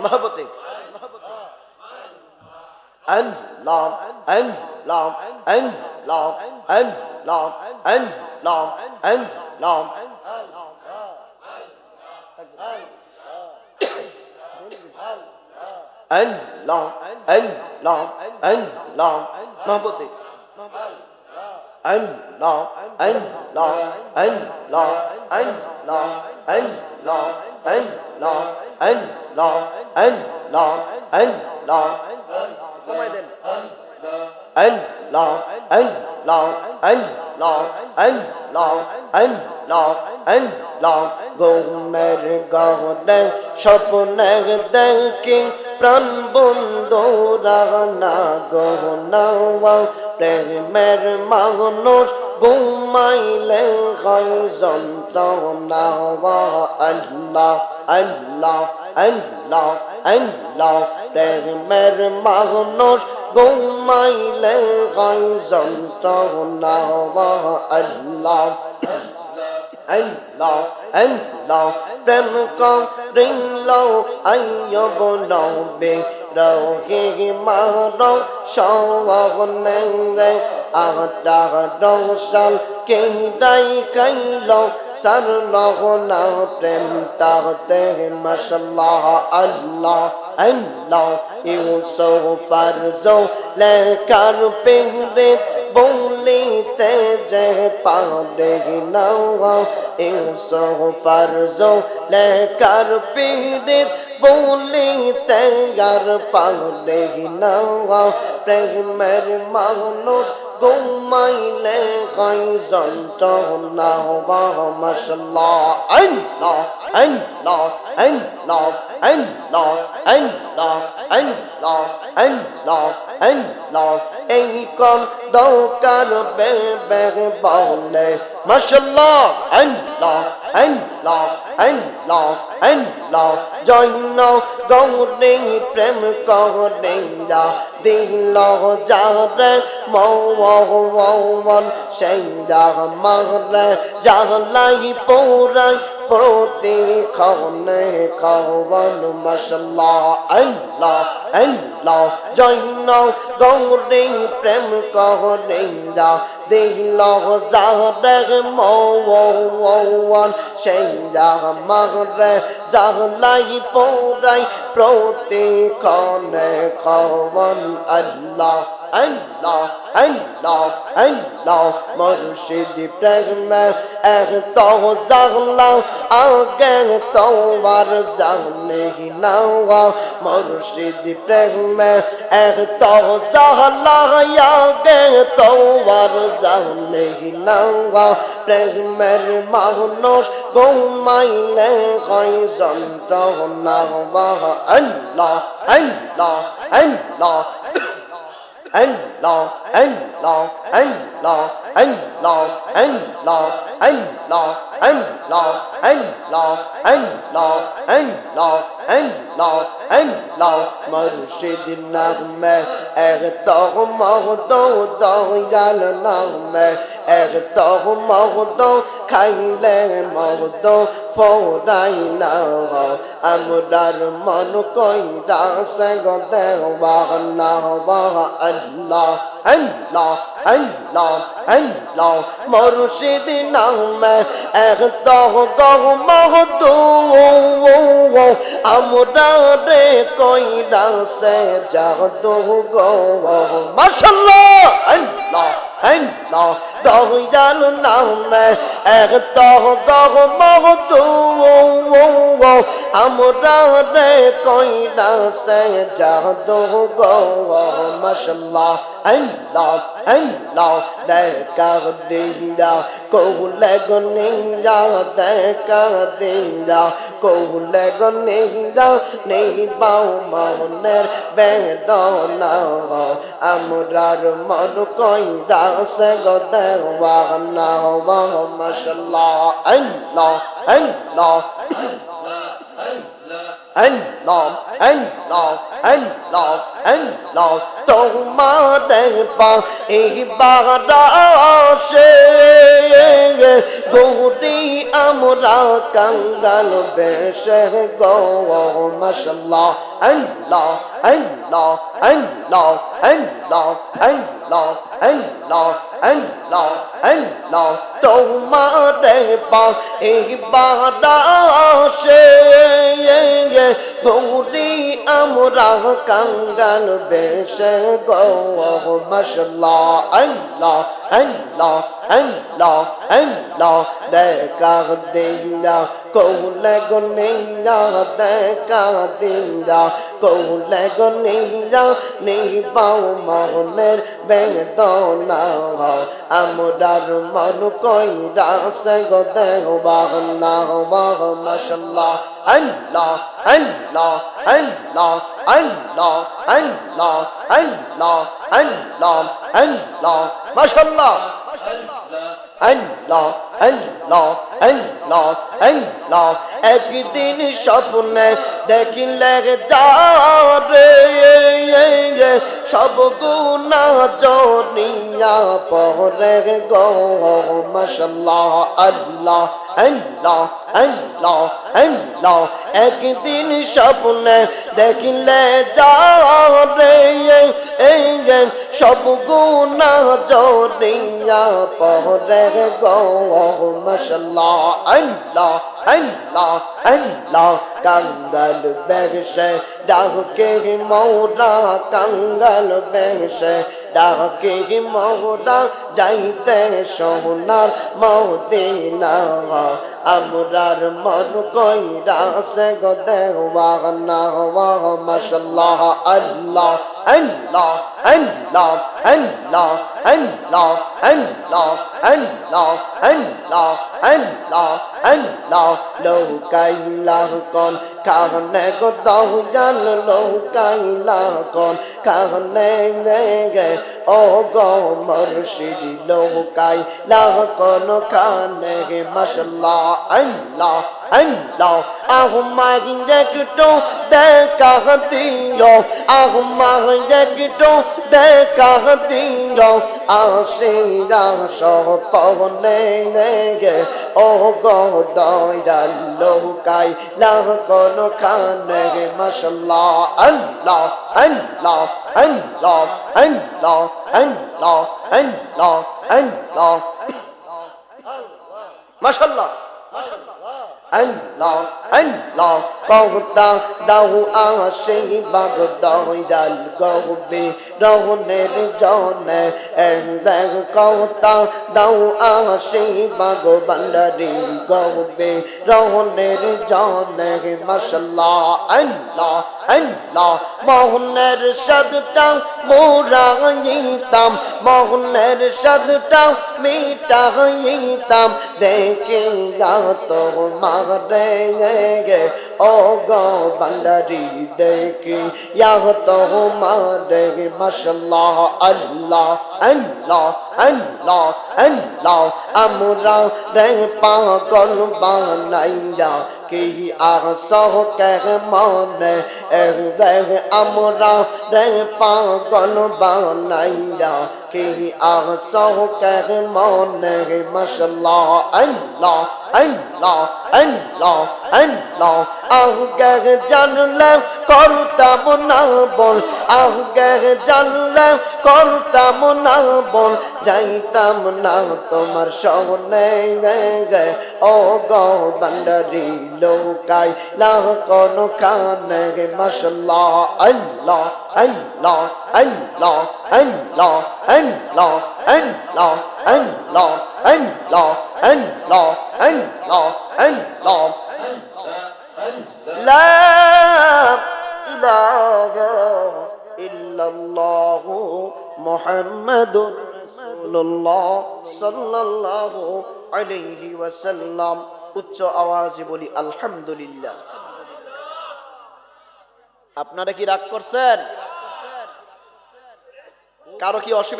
মহব্বতে আল্লাহ আল্লাহ আল্লাহ আল্লাহ আল্লাহ আল্লাহ আল্লাহ আল্লাহ আল্লাহ মহব্বতে আল্লাহ আল্লাহ আল্লাহ আল্লাহ আল্লাহ আল্লাহ আল্লাহ আল্লাহ আল্লাহ কমাই দেন আল্লাহ আল্লাহ আল্লাহ আল্লাহ আল্লাহ আল্লাহ ঘুমের গহনে স্বপ্নে দেখি প্রাণ বন্ধুরা না গহনা প্রেমের মানুষ ঘুমাইলে হয় যন্ত্রণা আল্লাহ আল্লাহ আল্লাহ আল্লাহ প্রেমের মানুষ ঘুমাইলে হয় যন্ত্রণা আল্লাহ আল্লাহ আল্লাহ প্রেম করিল আইয়ব নবী রহিমার সওয়ানে আটা রসাল কেডাই খাইল সারল না প্রেম তাহতে মাশাল্লাহ আল্লাহ আল্লাহ ইউসুফার লেখার পেহরে বলিতে যে পারে না ইউসুফার লেখার পেহরে বলিতে আর পারে না প্রেমের মানুষ ঘুমাইলে হয় যন্ত্রণা মাশাল্লাহ আল্লাহ আল্লাহ আল্লাহ আল্লাহ আল্লাহ আল্লাহ আল্লাহ আল্লাহ এই কোন দরকার বেবে বলে মাশাল্লাহ আল্লাহ আল্লাহ আল্লাহ আল্লাহ জৈন গৌরী প্রেম করিয়া দিল যারে মন সেই মারে জালাই পোরাই প্রতিক্ষণে কবন মাশাল্লাহ আল্লাহ আল্লাহ জৈন গৌরী প্রেম করিয়া দিল যারে মন সেই মারে জালাই পোরাই প্রতিক্ষণে কবন আল্লাহ আল্লাহ আল্লাহ আল্লাহ মুর্শিদ প্রেম এক তো জাগলা আগে তোমার জানে না মুর্শিদ প্রেম এক তো জাগলা আগে তোমার জানে না প্রেমের মানুষ ঘুমাইলে হয় যন্ত্রণা আল্লাহ আল্লাহ আল্লাহ Allah, Allah, Allah, Allah, Allah, Allah, Allah, Allah, Allah, Allah, Allah, Allah, মুর্শিদ নামে এক তো মহত দয়াল নামে এক তো মহত খাইলে মহত ফোরাই না আমরার মন কইরা সে গদে বাহনা আল্লাহ আল্লাহ আল্লাহ আল্লাহ মুর্শিদ নামে এক তো মহত আমরা রে কইরা সে জাদু গো মাশাআল্লাহ আল্লাহ আল্লাহ দয়াল নামে এক তো মহত আমরা রে কইরা সে জাদু গো মাশাআল্লাহ আল্লাহ আল্লাহ দেখা দিলা কৌলে গনিয়া দেখা দিলা কৌলে গনিয়া নেই পাও মনের বেদনা আমরার মন কইরা সে গদেওয়ানা মাশাআল্লাহ আল্লাহ আল্লাহ Allah, Allah, Allah, আল্লাহ তোমারে পাইবার আশে গৌরি আমরা কাঙ্গাল বেশে গো মাশাআল্লাহ আল্লাহ আল্লাহ আল্লাহ আল্লাহ আল্লাহ আল্লাহ আল্লাহ আল্লাহ তোমারে পাইবার আশে গৌরি আমরা কাঙ্গাল বেশে গো মাশাআল্লাহ আল্লাহ আল্লাহ আল্লাহ আল্লাহ দেখা দিলা কৌলে গনিয়া দেখা দিলা কৌলে গনিয়া নিবাও মনের বেদনা আমরার মন কইরা সে গো দেওয়ানা মাশাআল্লাহ আল্লাহ আল্লাহ আল্লাহ আল্লাহ আল্লাহ আল্লাহ আল্লাহ আল্লাহ মাশাআল্লাহ আল্লাহ আল্লাহ আল্লাহ আল্লাহ একদিন স্বপ্নে দেখিলে যারে সব গুনাহ জনিয়া পরে গো মাশাআল্লাহ আল্লাহ আল্লাহ আল্লাহ আল্লাহ একদিন স্বপ্নে দেখিলে যারে সব গুনাহ জনিয়া পরে গো মাশাআল্লাহ আল্লাহ আল্লাহ আল্লাহ কাঙ্গাল বেশে ডাকে মৌরা কাঙ্গাল বেশে ডাকে মৌরা যাইতে সোনার মদিনা আমরার মন কইরা সে গো দেওয়ানা মাশাআল্লাহ আল্লাহ আল্লাহ আল্লাহ আল্লাহ আল্লাহ আল্লাহ আল্লাহ আল্লাহ আল্লাহ আল্লাহ লৌকাইলা কোন কাহনে গো দয়াল লৌকাইলা কোন কাহনে গে ও গো মুর্শিদ লৌকাইলা কোন কানে গে মাশাআল্লাহ আল্লাহ আল্লাহ আমায় একটু দেখা দিও আমায় একটু দেখা দিও আশিরা সপনে গে ও গো দয়াল লৌকাইলা কোন কানে গে মাশাআল্লাহ আল্লাহ আল্লাহ আল্লাহ আল্লাহ আল্লাহ আল্লাহ আল্লাহ মাশাআল্লাহ আল্লাহ আল্লাহ কওতা দাও আসে বাগ দয়াল গবে রহনের জনে দেখ কওতা দাও আসে বাগ বান্দারি গবে রহনের জনে মাশাআল্লাহ আল্লাহ আল্লাহ মোহনের সাদটা মোরাইতাম মোহনের সাদটা মিটাইতাম দেখে তো মারে গে ও গো বান্দারি দেখি তো মারে মাশাআল্লাহ আল্লাহ আল্লাহ আল্লাহ আল্লাহ আমরা রে পাগল বানাইয়া কি আসহ কে মনে আমরা রে পাগল বানাইয়া কি আসহ কে মনে মাশাআল্লাহ আল্লাহ আল্লাহ আল্লাহ আল্লাহ আগে জানলে করতাম না বল আগে জানলে করতাম না বল যাইতাম না তোমার সনে গে ও গো বান্দারি লৌকাই লাহ কোন কানে গে মাশাআল্লাহ আল্লাহ আল্লাহ আল্লাহ আল্লাহ আল্লাহ আল্লাহ আল্লাহ আল্লাহ আল্লাহ আল্লাহ আল্লাহ লা ইলাহা ইল্লাল্লাহু মুহাম্মাদুর রাসূলুল্লাহ সাল্লাল্লাহু আলাইহি ওয়াসাল্লাম। উচ্চ আওয়াজে বলি আলহামদুলিল্লাহ। আপনারা কি রাগ করছেন? কারো কি অসুবিধা?